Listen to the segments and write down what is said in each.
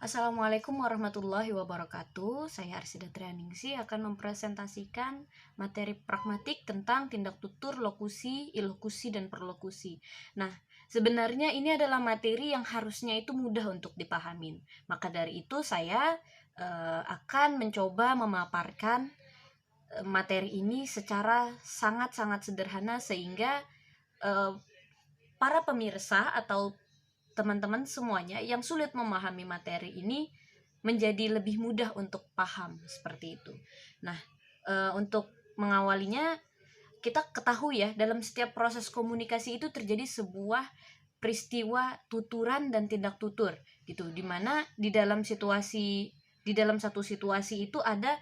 Assalamualaikum warahmatullahi wabarakatuh. Saya Arsida Trianingsi akan mempresentasikan materi pragmatik tentang tindak tutur, lokusi, ilokusi, dan perlokusi. Nah, sebenarnya ini adalah materi yang harusnya itu mudah untuk dipahamin. Maka dari itu saya akan mencoba memaparkan materi ini secara sangat-sangat sederhana sehingga para pemirsa atau teman-teman semuanya yang sulit memahami materi ini menjadi lebih mudah untuk paham seperti itu. Nah, untuk mengawalinya kita ketahui ya, dalam setiap proses komunikasi itu terjadi sebuah peristiwa tuturan dan tindak tutur gitu, dimana di dalam satu situasi itu ada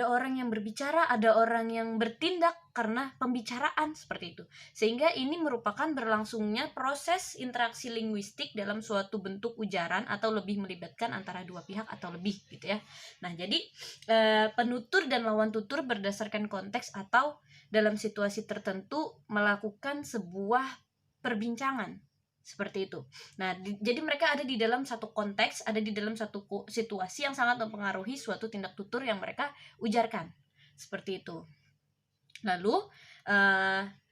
orang yang berbicara, ada orang yang bertindak karena pembicaraan seperti itu. Sehingga ini merupakan berlangsungnya proses interaksi linguistik dalam suatu bentuk ujaran atau lebih melibatkan antara dua pihak atau lebih gitu ya. Nah, jadi penutur dan lawan tutur berdasarkan konteks atau dalam situasi tertentu melakukan sebuah perbincangan seperti itu. Nah, jadi mereka ada di dalam satu konteks, ada di dalam satu situasi yang sangat mempengaruhi suatu tindak tutur yang mereka ujarkan. Seperti itu. Lalu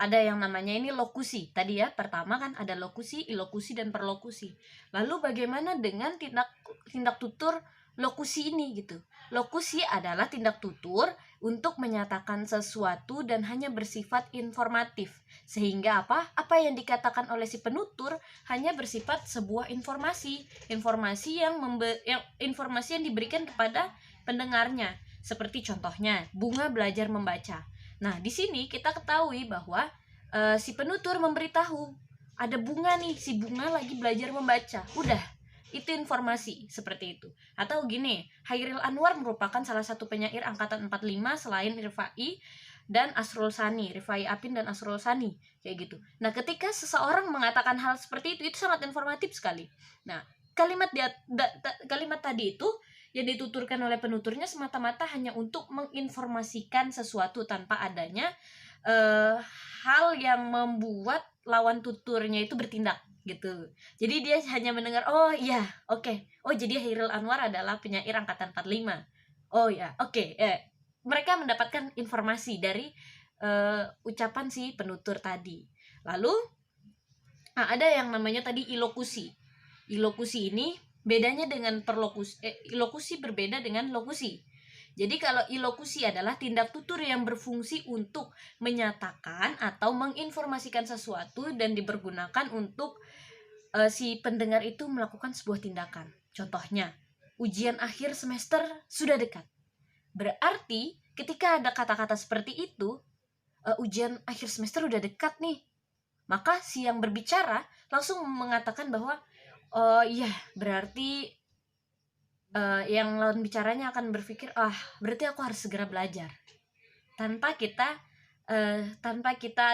ada yang namanya ini lokusi. Tadi ya, pertama kan ada lokusi, ilokusi, dan perlokusi. Lalu bagaimana dengan tindak tutur lokusi ini gitu? Lokusi adalah tindak tutur untuk menyatakan sesuatu dan hanya bersifat informatif. Sehingga apa yang dikatakan oleh si penutur hanya bersifat sebuah informasi yang diberikan kepada pendengarnya. Seperti contohnya, Bunga belajar membaca. Nah, di sini kita ketahui bahwa si penutur memberitahu ada Bunga nih, si Bunga lagi belajar membaca. Udah, itu informasi seperti itu. Atau gini, Hairil Anwar merupakan salah satu penyair angkatan 45 selain Rifai dan Asrul Sani, Rifai Apin dan Asrul Sani, kayak gitu. Nah, ketika seseorang mengatakan hal seperti itu sangat informatif sekali. Nah, kalimat tadi itu yang dituturkan oleh penuturnya semata-mata hanya untuk menginformasikan sesuatu tanpa adanya hal yang membuat lawan tuturnya itu bertindak gitu. Jadi dia hanya mendengar, oh iya, oke. Oh, jadi Hairil Anwar adalah penyair angkatan 45. Oh ya, oke. Mereka mendapatkan informasi dari ucapan si penutur tadi. Lalu ada yang namanya tadi ilokusi. Ilokusi ini bedanya dengan ilokusi berbeda dengan lokusi. Jadi kalau ilokusi adalah tindak tutur yang berfungsi untuk menyatakan atau menginformasikan sesuatu dan dipergunakan untuk si pendengar itu melakukan sebuah tindakan. Contohnya, ujian akhir semester sudah dekat. Berarti ketika ada kata-kata seperti itu, ujian akhir semester udah dekat nih. Maka si yang berbicara langsung mengatakan bahwa oh iya, berarti yang lawan bicaranya akan berpikir, berarti aku harus segera belajar. Tanpa kita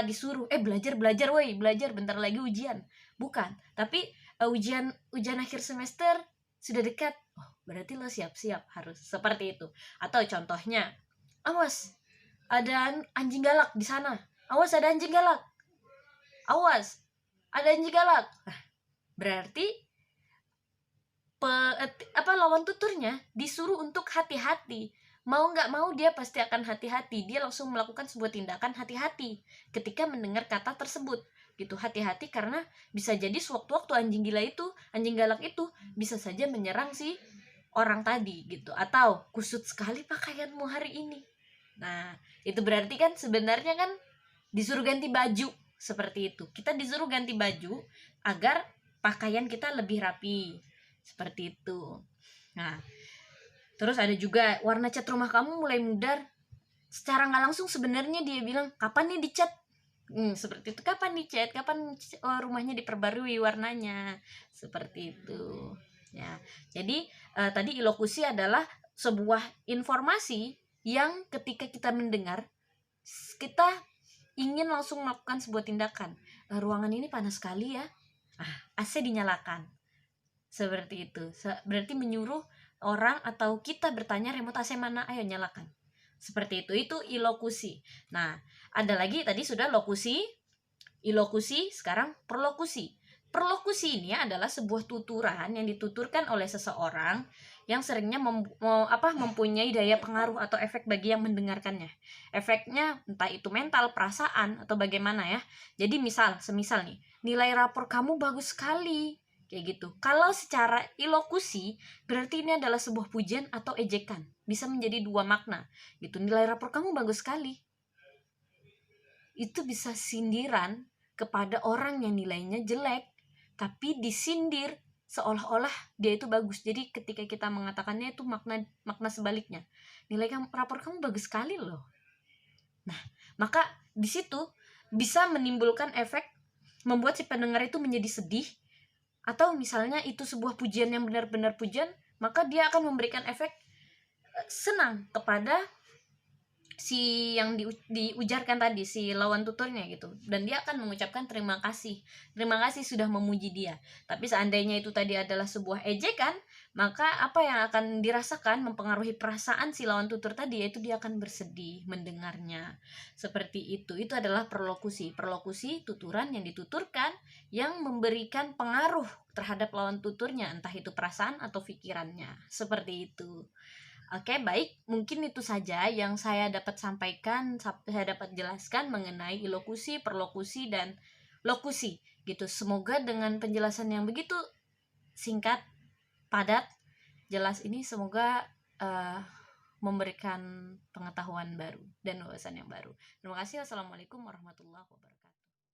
disuruh, belajar woi, belajar bentar lagi ujian. Bukan, tapi ujian akhir semester sudah dekat. Oh, berarti lo siap-siap harus seperti itu. Atau contohnya, awas, ada anjing galak di sana. Awas, ada anjing galak. Awas, ada anjing galak. Nah, berarti lawan tuturnya disuruh untuk hati-hati. Mau nggak mau dia pasti akan hati-hati. Dia langsung melakukan sebuah tindakan hati-hati ketika mendengar kata tersebut gitu. Hati-hati karena bisa jadi sewaktu-waktu anjing galak itu bisa saja menyerang si orang tadi gitu. Atau kusut sekali pakaianmu hari ini. Nah, itu berarti kan sebenarnya kan disuruh ganti baju seperti itu. Kita disuruh ganti baju agar pakaian kita lebih rapi seperti itu. Nah, terus ada juga warna cat rumah kamu mulai mudar. Secara nggak langsung sebenarnya dia bilang, kapan nih dicat? Seperti itu, kapan dicat? Kapan rumahnya diperbarui warnanya? Seperti itu. Ya, jadi tadi ilokusi adalah sebuah informasi yang ketika kita mendengar, kita ingin langsung melakukan sebuah tindakan. Ruangan ini panas sekali ya. AC dinyalakan. Seperti itu. Berarti menyuruh orang atau kita bertanya, remote AC mana? Ayo nyalakan. Seperti itu. Itu ilokusi. Nah, ada lagi tadi sudah lokusi, ilokusi, sekarang perlokusi. Perlokusi ini adalah sebuah tuturan yang dituturkan oleh seseorang yang seringnya mempunyai daya pengaruh atau efek bagi yang mendengarkannya. Efeknya entah itu mental, perasaan, atau bagaimana ya. Jadi semisal nih, nilai rapor kamu bagus sekali, kayak gitu. Kalau secara ilokusi, berarti ini adalah sebuah pujian atau ejekan. Bisa menjadi dua makna, gitu. Nilai rapor kamu bagus sekali. Itu bisa sindiran kepada orang yang nilainya jelek, tapi disindir seolah-olah dia itu bagus. Jadi ketika kita mengatakannya itu makna sebaliknya. Rapor kamu bagus sekali loh. Nah, maka di situ bisa menimbulkan efek membuat si pendengar itu menjadi sedih, atau misalnya itu sebuah pujian yang benar-benar pujian, maka dia akan memberikan efek senang kepada si yang diujarkan tadi, si lawan tuturnya gitu, dan dia akan mengucapkan terima kasih sudah memuji dia. Tapi seandainya itu tadi adalah sebuah ejekan, maka apa yang akan dirasakan mempengaruhi perasaan si lawan tutur tadi, yaitu dia akan bersedih mendengarnya. Seperti itu adalah perlokusi tuturan yang dituturkan yang memberikan pengaruh terhadap lawan tuturnya, entah itu perasaan atau pikirannya. Seperti itu. Oke, baik. Mungkin itu saja yang saya dapat sampaikan, saya dapat jelaskan mengenai ilokusi, perlokusi, dan lokusi. Gitu. Semoga dengan penjelasan yang begitu singkat, padat, jelas ini semoga memberikan pengetahuan baru dan wawasan yang baru. Terima kasih. Wassalamualaikum warahmatullahi wabarakatuh.